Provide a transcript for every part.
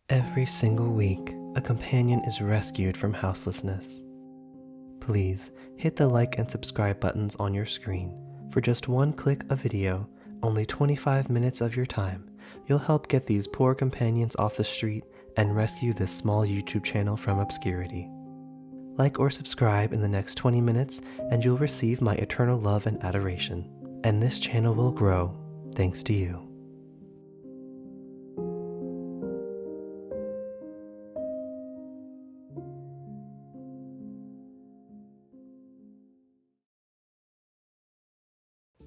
Every single week, a companion is rescued from houselessness. Please hit the like and subscribe buttons on your screen. For just one click a video, only 25 minutes of your time, you'll help get these poor companions off the street and rescue this small YouTube channel from obscurity. Like or subscribe in the next 20 minutes and you'll receive my eternal love and adoration. And this channel will grow thanks to you.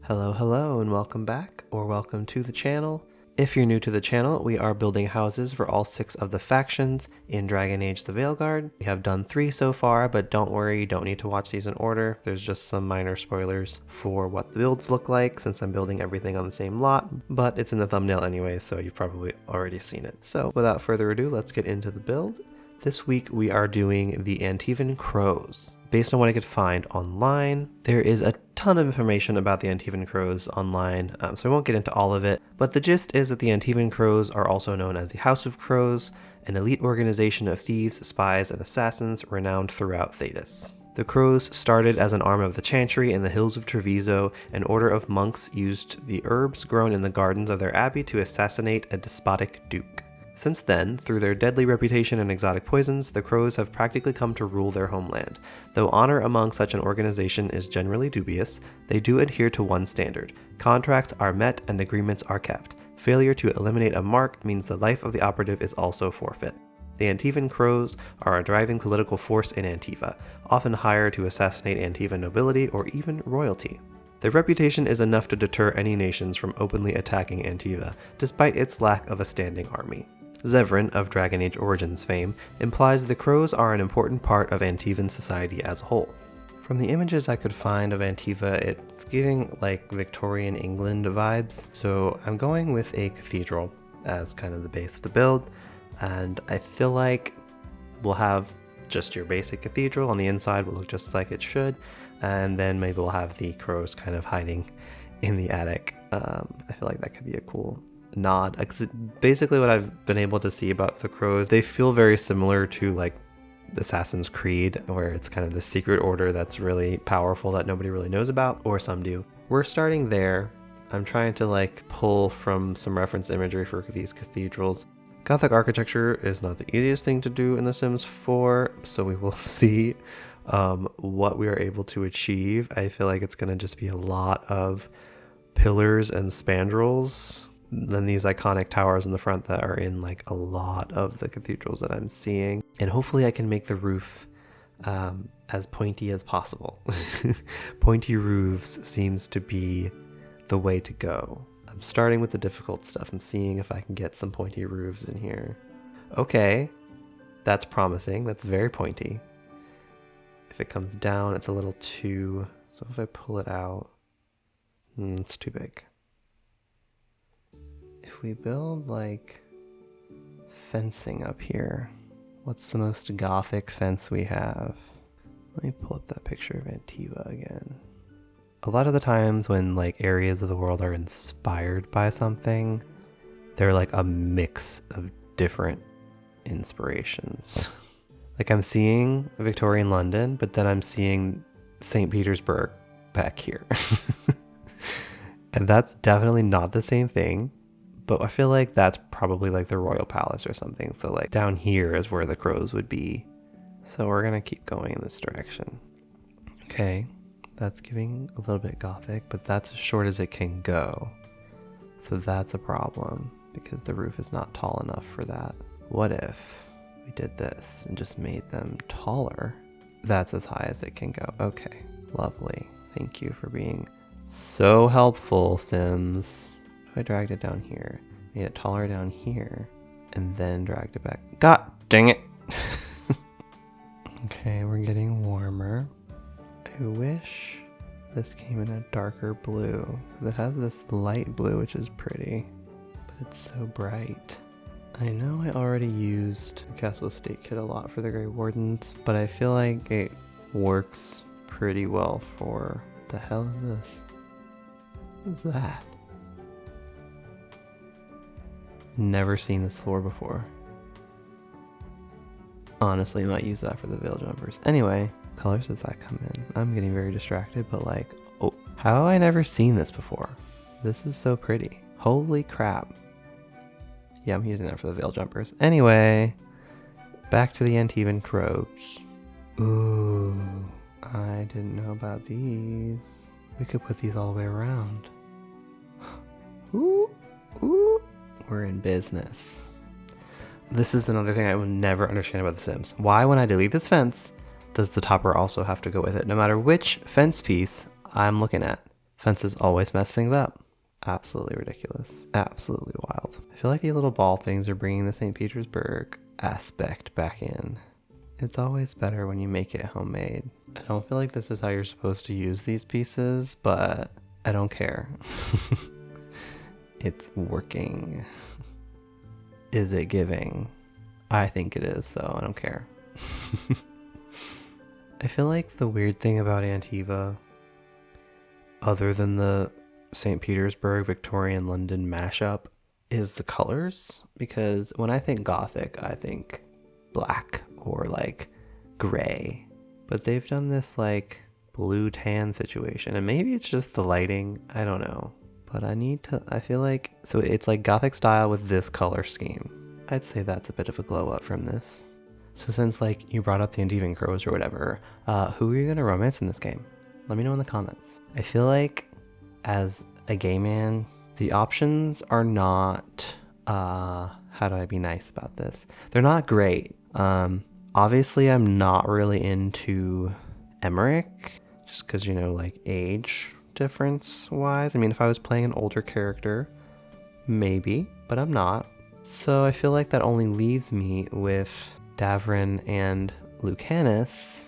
Hello, and welcome back, or welcome to the channel. If you're new to the channel, we are building houses for all 6 of the factions in Dragon Age the Veilguard. We have done 3 so far, but don't worry, you don't need to watch these in order. There's just some minor spoilers for what the builds look like since I'm building everything on the same lot, but it's in the thumbnail anyway, so you've probably already seen it. So without further ado, let's get into the build. This week we are doing the Antivan Crows. Based on what I could find online, there is a ton of information about the Antivan Crows online, so I won't get into all of it, but the gist is that the Antivan Crows are also known as the House of Crows, an elite organization of thieves, spies, and assassins renowned throughout Thedas. The Crows started as an arm of the Chantry in the hills of Treviso. An order of monks used the herbs grown in the gardens of their abbey to assassinate a despotic duke. Since then, through their deadly reputation and exotic poisons, the Crows have practically come to rule their homeland. Though honor among such an organization is generally dubious, they do adhere to one standard. Contracts are met and agreements are kept. Failure to eliminate a mark means the life of the operative is also forfeit. The Antivan Crows are a driving political force in Antiva, often hired to assassinate Antivan nobility or even royalty. Their reputation is enough to deter any nations from openly attacking Antiva, despite its lack of a standing army. Zevran, of Dragon Age Origins fame, implies the Crows are an important part of Antivan society as a whole. From the images I could find of Antiva, it's giving like Victorian England vibes, so I'm going with a cathedral as kind of the base of the build, and I feel like we'll have just your basic cathedral. On the inside will look just like it should, and then maybe we'll have the Crows kind of hiding in the attic. I feel like that could be a cool nod, because basically what I've been able to see about the Crows, they feel very similar to like Assassin's Creed, where it's kind of the secret order that's really powerful that nobody really knows about, or some do. We're starting there. I'm trying to like pull from some reference imagery for these cathedrals. Gothic architecture is not the easiest thing to do in The Sims 4, so we will see what we are able to achieve. I feel like it's going to just be a lot of pillars and spandrels. Then these iconic towers in the front that are in like a lot of the cathedrals that I'm seeing. And hopefully I can make the roof as pointy as possible. Pointy roofs seems to be the way to go. I'm starting with the difficult stuff. I'm seeing if I can get some pointy roofs in here. Okay, that's promising. That's very pointy. If it comes down, it's a little too... So if I pull it out, it's too big. If we build like fencing up here, what's the most gothic fence we have? Let me pull up that picture of Antiva again. A lot of the times when like areas of the world are inspired by something, they're like a mix of different inspirations. Like I'm seeing Victorian London, but then I'm seeing St. Petersburg back here. And that's definitely not the same thing. But I feel like that's probably like the royal palace or something. So like down here is where the Crows would be. So we're going to keep going in this direction. Okay, that's giving a little bit gothic, but that's as short as it can go. So that's a problem because the roof is not tall enough for that. What if we did this and just made them taller? That's as high as it can go. Okay, lovely. Thank you for being so helpful, Sims. I dragged it down here, made it taller down here, and then dragged it back. God dang it! Okay, we're getting warmer. I wish this came in a darker blue, because it has this light blue, which is pretty, but it's so bright. I know I already used the Castle Estate kit a lot for the Grey Wardens, but I feel like it works pretty well for... What the hell is this? What's that? Never seen this floor before. Honestly, might use that for the veil jumpers. Anyway, colors does that come in? I'm getting very distracted, but like, oh, how have I never seen this before? This is so pretty. Holy crap. Yeah, I'm using that for the veil jumpers. Anyway, back to the Antivan robes. Ooh, I didn't know about these. We could put these all the way around. Ooh, ooh, we're in business. This is another thing I will never understand about The Sims. Why, when I delete this fence, does the topper also have to go with it? No matter which fence piece I'm looking at, fences always mess things up. Absolutely ridiculous. Absolutely wild. I feel like these little ball things are bringing the St. Petersburg aspect back in. It's always better when you make it homemade. I don't feel like this is how you're supposed to use these pieces, but I don't care. It's working. Is it giving? I think it is, so I don't care. I feel like the weird thing about Antiva, other than the St. Petersburg, Victorian, London mashup, is the colors. Because when I think Gothic, I think black or like gray. But they've done this like blue tan situation, and maybe it's just the lighting, I don't know. But I feel like, so it's like Gothic style with this color scheme. I'd say that's a bit of a glow up from this. So since like you brought up the Antivan crows or whatever, who are you gonna romance in this game? Let me know in the comments. I feel like as a gay man, the options are not, how do I be nice about this? They're not great. Obviously I'm not really into Emmerich, just cause you know, like age difference wise. I mean, if I was playing an older character, maybe, but I'm not. So I feel like that only leaves me with Davrin and Lucanus,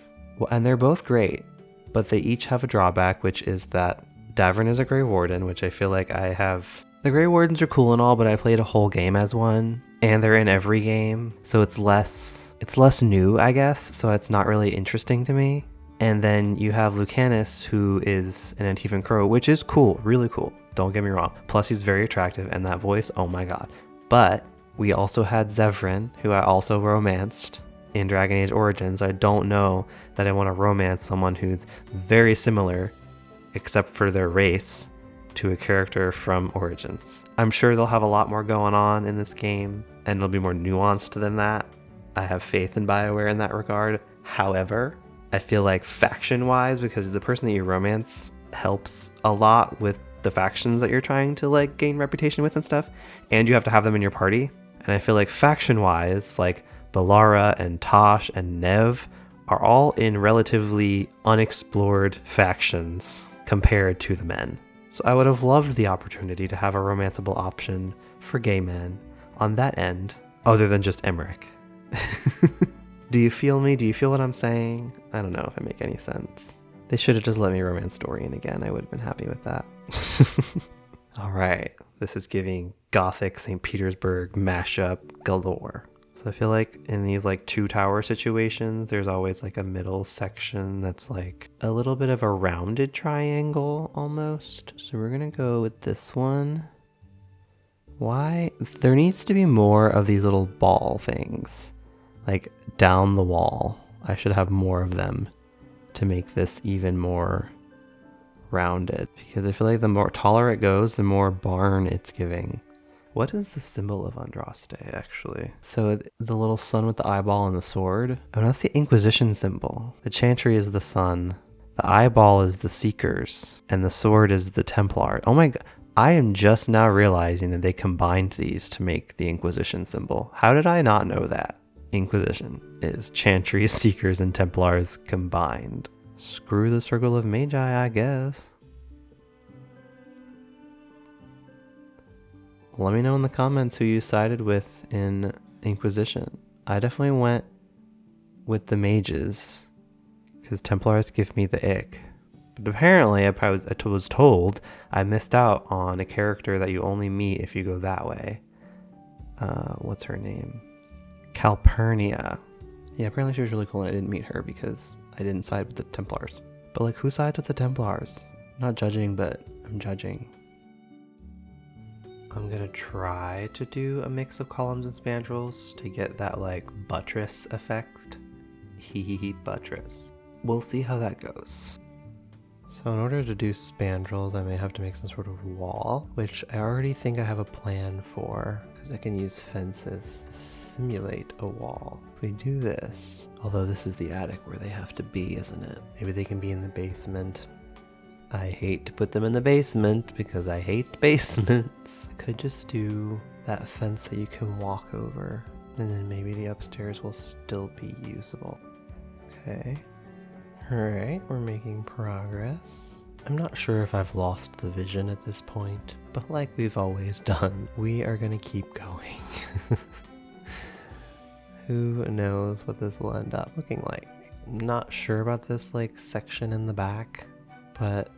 and they're both great, but they each have a drawback, which is that Davrin is a Grey Warden, which I feel like I have. The Grey Wardens are cool and all, but I played a whole game as one, and they're in every game, so it's less new, I guess, so it's not really interesting to me. And then you have Lucanus, who is an Antivan crow, which is cool, really cool. Don't get me wrong. Plus, he's very attractive, and that voice, oh my god. But we also had Zevran, who I also romanced in Dragon Age Origins. I don't know that I want to romance someone who's very similar, except for their race, to a character from Origins. I'm sure they'll have a lot more going on in this game, and it'll be more nuanced than that. I have faith in BioWare in that regard. However, I feel like faction-wise, because the person that you romance helps a lot with the factions that you're trying to like gain reputation with and stuff, and you have to have them in your party. And I feel like faction-wise, like Balara and Tosh and Nev are all in relatively unexplored factions compared to the men. So I would have loved the opportunity to have a romanceable option for gay men on that end, other than just Emmerich. Do you feel me? Do you feel what I'm saying? I don't know if it makes any sense. They should have just let me romance Dorian again. I would have been happy with that. All right, this is giving Gothic St. Petersburg mashup galore. So I feel like in these like two tower situations, there's always like a middle section that's like a little bit of a rounded triangle almost. So we're gonna go with this one. Why? There needs to be more of these little ball things, like down the wall. I should have more of them to make this even more rounded, because I feel like the more taller it goes, the more barn it's giving. What is the symbol of Andraste, actually? So the little sun with the eyeball and the sword. Oh, that's the Inquisition symbol. The chantry is the sun. The eyeball is the Seekers. And the sword is the Templar. Oh my god. I am just now realizing that they combined these to make the Inquisition symbol. How did I not know that? Inquisition is chantries, Seekers, and Templars combined. Screw the Circle of Magi, I guess. Let me know in the comments who you sided with in Inquisition. I definitely went with the mages, because Templars give me the ick. But apparently, I was told I missed out on a character that you only meet if you go that way. What's her name? Calpurnia. Yeah, apparently she was really cool and I didn't meet her because I didn't side with the Templars. But like, who sides with the Templars? I'm not judging, but I'm judging. I'm gonna try to do a mix of columns and spandrels to get that like buttress effect. Buttress. We'll see how that goes. So in order to do spandrels, I may have to make some sort of wall, which I already think I have a plan for, because I can use fences to simulate a wall. If we do this, although this is the attic where they have to be, isn't it? Maybe they can be in the basement. I hate to put them in the basement because I hate basements. I could just do that fence that you can walk over, and then maybe the upstairs will still be usable. Okay. Alright, we're making progress. I'm not sure if I've lost the vision at this point, but like we've always done, we are gonna keep going. Who knows what this will end up looking like. I'm not sure about this like section in the back, but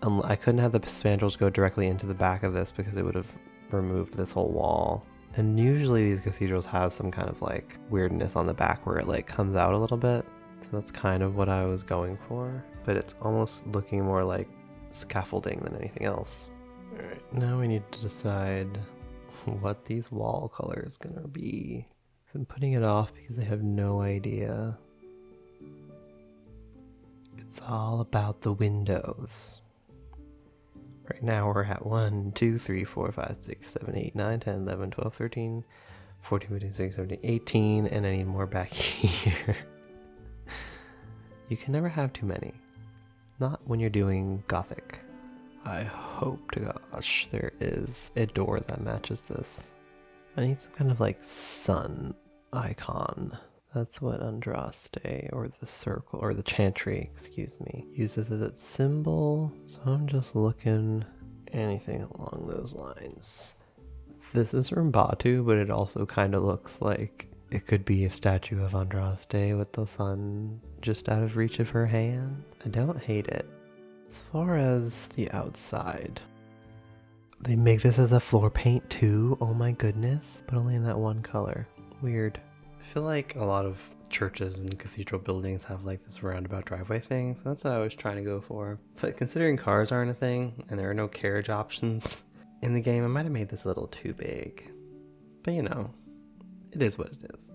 I couldn't have the spandrels go directly into the back of this because it would have removed this whole wall. And usually these cathedrals have some kind of like weirdness on the back where it like comes out a little bit. So that's kind of what I was going for, but it's almost looking more like scaffolding than anything else. All right, now we need to decide what these wall color is gonna be. I'm putting it off because I have no idea. It's all about the windows. Right now we're at 1, 2, 3, 4, 5, 6, 7, 8, 9, 10, 11, 12, 13, 14, 15, 16, 17, 18, and I need more back here. You can never have too many. Not when you're doing Gothic. I hope to gosh there is a door that matches this. I need some kind of like sun icon. That's what Andraste, or the circle, or the chantry, excuse me, uses as its symbol. So I'm just looking anything along those lines. This is from Batu, but it also kind of looks like it could be a statue of Andraste with the sun just out of reach of her hand. I don't hate it. As far as the outside, they make this as a floor paint too, oh my goodness, but only in that one color. Weird. I feel like a lot of churches and cathedral buildings have like this roundabout driveway thing, so that's what I was trying to go for. But considering cars aren't a thing and there are no carriage options in the game, I might have made this a little too big. But you know, it is what it is.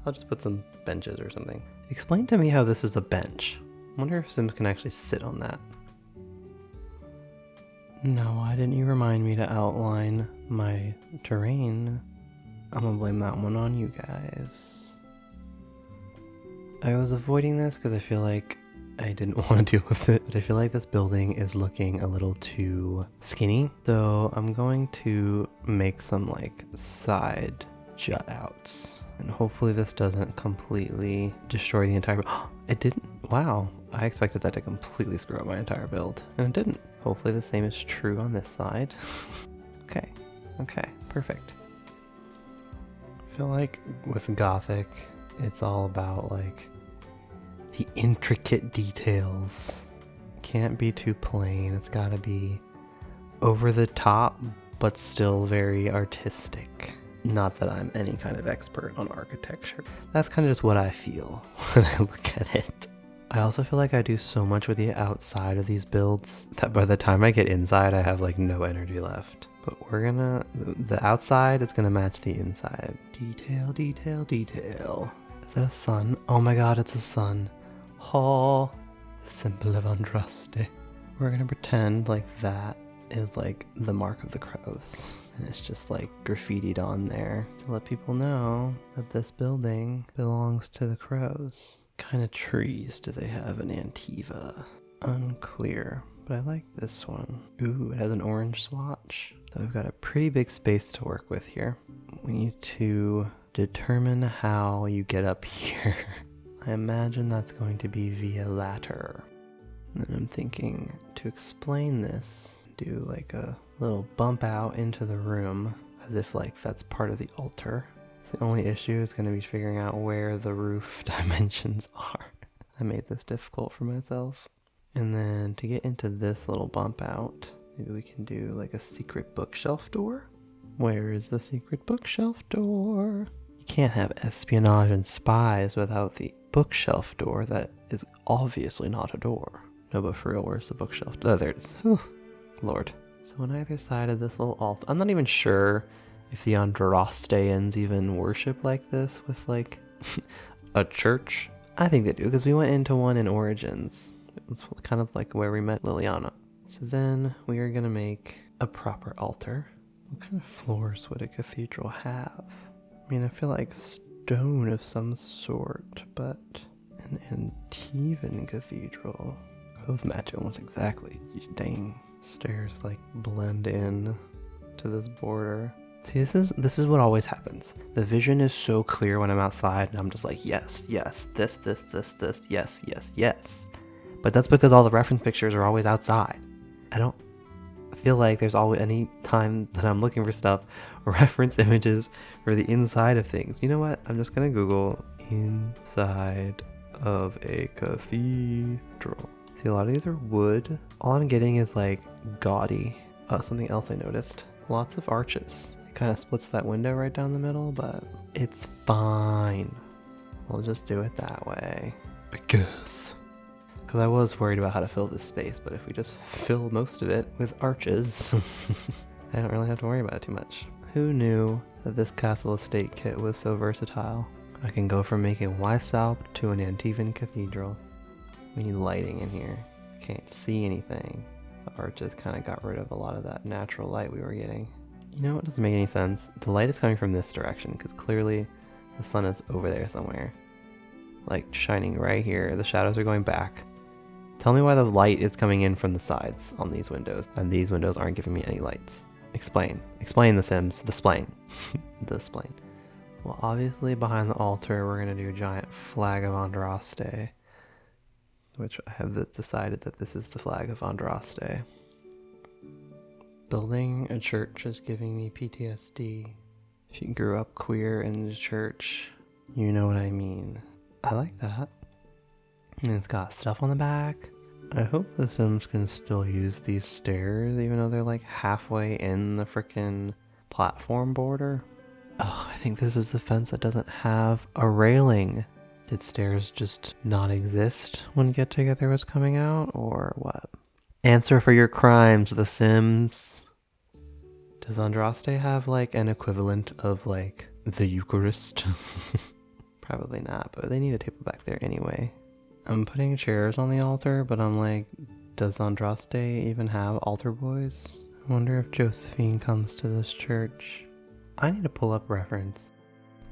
I'll just put some benches or something. Explain to me how this is a bench. I wonder if Sims can actually sit on that. No, why didn't you remind me to outline my terrain? I'm gonna blame that one on you guys. I was avoiding this because I feel like I didn't want to deal with it, but I feel like this building is looking a little too skinny. So I'm going to make some like side jut outs, and hopefully this doesn't completely destroy the entire it didn't. Wow, I expected that to completely screw up my entire build, and it didn't. Hopefully the same is true on this side. Okay, perfect. I feel like with Gothic, it's all about like the intricate details. Can't be too plain. It's gotta be over the top, but still very artistic. Not that I'm any kind of expert on architecture. That's kind of just what I feel when I look at it. I also feel like I do so much with the outside of these builds that by the time I get inside, I have like no energy left. But the outside is gonna match the inside. Detail, detail, detail. Is that a sun? Oh my god, it's a sun. Oh, the symbol of Andraste. We're gonna pretend like that is like the mark of the crows. And it's just like graffitied on there to let people know that this building belongs to the crows. What kind of trees do they have in Antivan? Unclear, but I like this one. Ooh, it has an orange swatch. So we've got a pretty big space to work with here. We need to determine how you get up here. I imagine that's going to be via ladder. And then I'm thinking to explain this, do like a little bump out into the room as if like that's part of the altar. So the only issue is going to be figuring out where the roof dimensions are. I made this difficult for myself. And then to get into this little bump out, maybe we can do like a secret bookshelf door. Where is the secret bookshelf door? You can't have espionage and spies without the bookshelf door that is obviously not a door. No, but for real, where's the bookshelf? Oh, there it is. Whew. Lord. So on either side of this little altar, I'm not even sure if the Andrasteans even worship like this with like a church. I think they do, because we went into one in Origins. It's kind of like where we met Liliana. So then we are gonna make a proper altar. What kind of floors would a cathedral have? I mean, I feel like stone of some sort, but an Antivan cathedral. Those match almost exactly. Dang. Stairs like blend in to this border. See, this is what always happens. The vision is so clear when I'm outside and I'm just like, yes, yes, this, yes, yes, yes. But that's because all the reference pictures are always outside. I don't feel like there's always any time that I'm looking for stuff, reference images for the inside of things. You know what? I'm just gonna Google inside of a cathedral. See, a lot of these are wood. All I'm getting is like gaudy. Something else I noticed. Lots of arches. It kind of splits that window right down the middle, but it's fine. We'll just do it that way, I guess. Because I was worried about how to fill this space, but if we just fill most of it with arches, I don't really have to worry about it too much. Who knew that this castle estate kit was so versatile? I can go from making Weishaupt to an Antivan cathedral. We need lighting in here. Can't see anything. The arches kind of got rid of a lot of that natural light we were getting. You know what doesn't make any sense? The light is coming from this direction because clearly the sun is over there somewhere. Like shining right here. The shadows are going back. Tell me why the light is coming in from the sides on these windows and these windows aren't giving me any lights. Explain. Explain, The Sims. The splain. The splain. Well, obviously behind the altar we're going to do a giant flag of Andraste. Which I have decided that this is the flag of Andraste. Building a church is giving me PTSD. If you grew up queer in the church, you know what I mean. I like that. And it's got stuff on the back. I hope the Sims can still use these stairs even though they're like halfway in the frickin' platform border. Oh, I think this is the fence that doesn't have a railing. Did stairs just not exist when Get Together was coming out, or what? Answer for your crimes, The Sims. Does Andraste have like an equivalent of like the Eucharist? Probably not, but they need a table back there anyway. I'm putting chairs on the altar, but I'm like, does Andraste even have altar boys? I wonder if Josephine comes to this church. I need to pull up reference.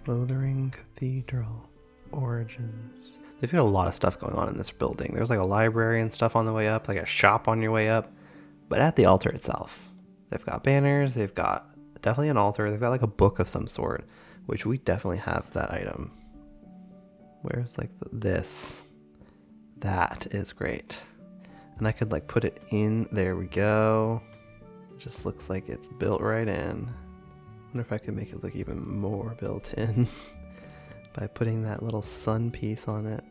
Lothering Cathedral. Origins. They've got a lot of stuff going on in this building. There's like a library and stuff on the way up, like a shop on your way up. But at the altar itself, they've got banners, they've got definitely an altar, they've got like a book of some sort, which we definitely have that item. Where's like this? That is great. And I could like put it in, there we go. It just looks like it's built right in. I wonder if I could make it look even more built in. By putting that little sun piece on it.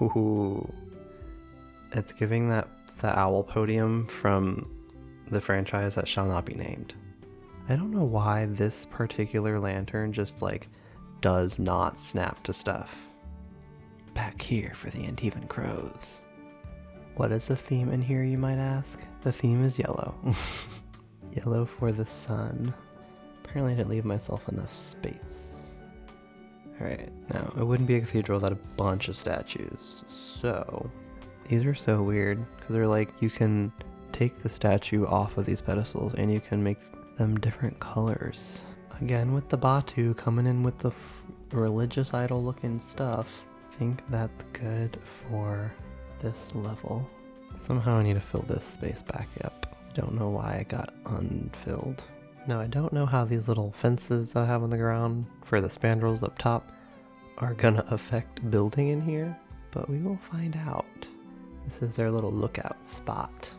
Ooh. It's giving that owl podium from the franchise that shall not be named. I don't know why this particular lantern just like does not snap to stuff. Back here for the Antivan crows. What is the theme in here, you might ask? The theme is yellow. Yellow for the sun. Apparently I didn't leave myself enough space. Alright, now it wouldn't be a cathedral without a bunch of statues, so these are so weird because they're like you can take the statue off of these pedestals and you can make them different colors. Again with the Batu coming in with the religious idol looking stuff. I think that's good for this level. Somehow I need to fill this space back up. Don't know why it got unfilled. Now I don't know how these little fences that I have on the ground for the spandrels up top are gonna affect building in here, but we will find out. This is their little lookout spot.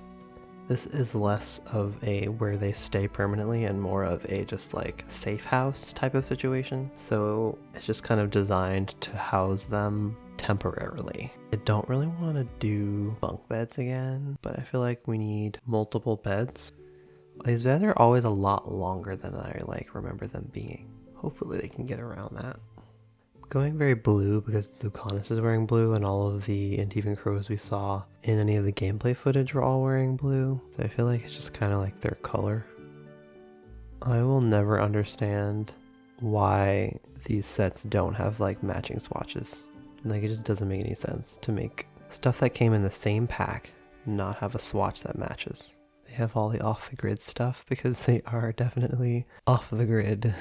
This is less of a where they stay permanently and more of a just like safe house type of situation. So it's just kind of designed to house them temporarily. I don't really want to do bunk beds again, but I feel like we need multiple beds. These beds are always a lot longer than I like remember them being. Hopefully they can get around that. I'm Going very blue because Zucanis is wearing blue, and all of the Antivan crows we saw in any of the gameplay footage were all wearing blue. So I feel like it's just kind of like their color. I will never understand why these sets don't have like matching swatches. Like, it just doesn't make any sense to make stuff that came in the same pack not have a swatch that matches. They have all the off the grid stuff because they are definitely off the grid.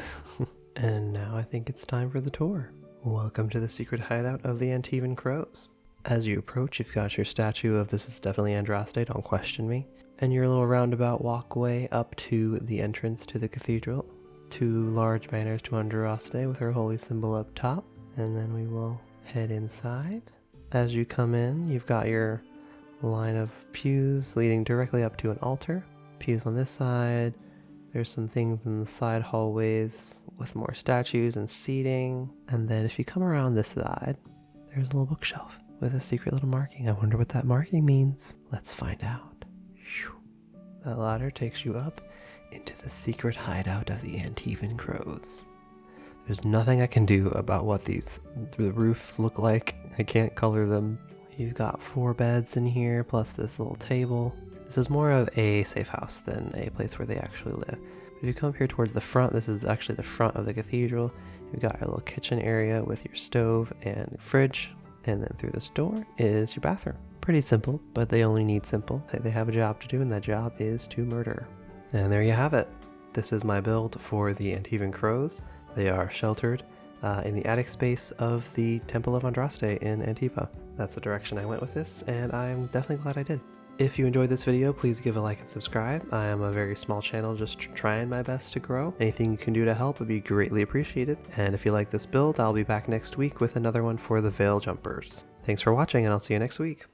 And now I think it's time for the tour. Welcome to the secret hideout of the Antivan crows. As you approach, you've got your statue of this is definitely Andraste, don't question me, and your little roundabout walkway up to the entrance to the cathedral. 2 large banners to Andraste with her holy symbol up top, and then we will head inside. As you come in, you've got your line of pews leading directly up to an altar. Pews on this side. There's some things in the side hallways with more statues and seating. And then if you come around this side, there's a little bookshelf with a secret little marking. I wonder what that marking means. Let's find out. That ladder takes you up into the secret hideout of the Antivan crows. There's nothing I can do about what the roofs look like. I can't color them. You've got 4 beds in here, plus this little table. This is more of a safe house than a place where they actually live. If you come up here towards the front, this is actually the front of the cathedral. You've got your little kitchen area with your stove and fridge. And then through this door is your bathroom. Pretty simple, but they only need simple. They have a job to do, and that job is to murder. And there you have it. This is my build for the Antivan crows. They are sheltered in the attic space of the Temple of Andraste in Antivan. That's the direction I went with this, and I'm definitely glad I did. If you enjoyed this video, please give a like and subscribe. I am a very small channel just trying my best to grow. Anything you can do to help would be greatly appreciated. And if you like this build, I'll be back next week with another one for the Veil Jumpers. Thanks for watching, and I'll see you next week.